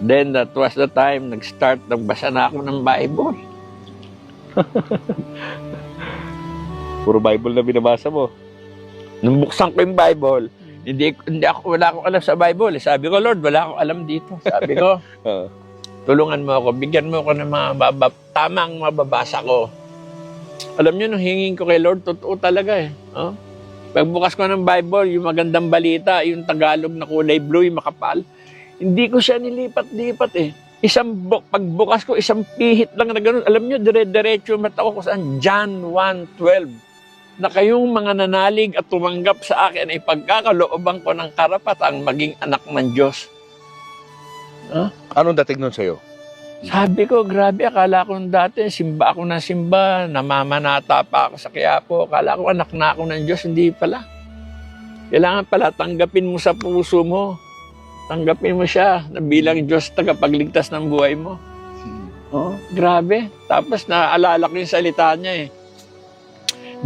Then that was the time nagbasa na ako ng Bible. Puro Bible na binabasa mo. Nung buksan ko yung Bible, wala akong alam sa Bible. Sabi ko, Lord, wala akong alam dito. Sabi ko, Oo. tulungan mo ako, bigyan mo ako ng mga tamang mababasa ko. Alam niyo, nung hingin ko kay Lord, totoo talaga eh. Oh? Pagbukas ko ng Bible, yung magandang balita, yung Tagalog na kulay blue, yung makapal, hindi ko siya nilipat-lipat eh. Pagbukas ko, isang pihit lang na gano'n. Alam niyo, dire-diretso mata ko kung saan, John 1:12. Na kayong mga nanalig at tumanggap sa akin ay pagkakalooban ko ng karapatang maging anak ng Diyos. Huh? Anong dating nun sa'yo? Sabi ko, grabe, akala ko dati, simba ako ng simba, namamanata pa ako sa Quiapo, akala ko anak na ako ng Diyos, hindi pala. Kailangan pala tanggapin mo sa puso mo. Tanggapin mo siya na bilang Diyos tagapagligtas ng buhay mo. Oh, grabe. Tapos naalala ko yung salita niya eh.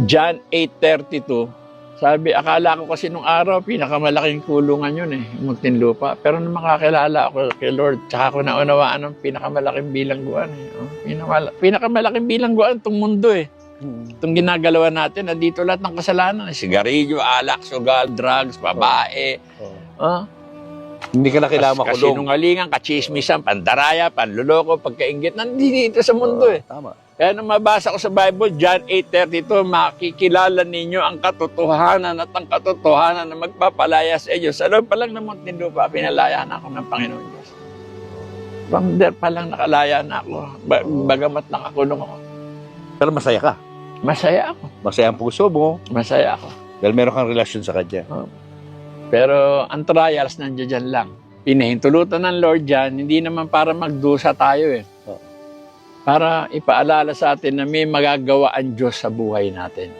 John 8:32. Sabi, akala ko kasi nung araw, pinakamalaking kulungan yun eh, Muntinlupa. Pero nung makakilala ako kay Lord, tsaka ko naunawaan ng pinakamalaking bilangguan eh. Oh, pinakamalaking bilangguan itong mundo eh. Itong ginagalawan natin, dito lahat ng kasalanan. Sigarilyo, alak, sugal, drugs, babae. Oh. Hindi ka na kailangan makulong. Kasinungalingan, kachismisan, pandaraya, panluloko, pagkainggit. Nandito sa mundo eh. Tama. Kaya nung mabasa ko sa Bible, John 8:32, makikilala ninyo ang katotohanan at ang katotohanan na magpapalaya sa inyo. Sa loob pa lang ng Muntinlupa, pinalaya na ako ng Panginoon Diyos. From there pa lang nakalaya na ako. Bagamat nakakulong ako. Pero masaya ka. Masaya ako. Masaya ang puso mo. Masaya ako. Dahil meron kang relasyon sa Kanya. Pero ang trials nandiyan dyan lang. Pinahintulutan ng Lord dyan, hindi naman para magdusa tayo eh. Para ipaalala sa atin na may magagawa ang Diyos sa buhay natin.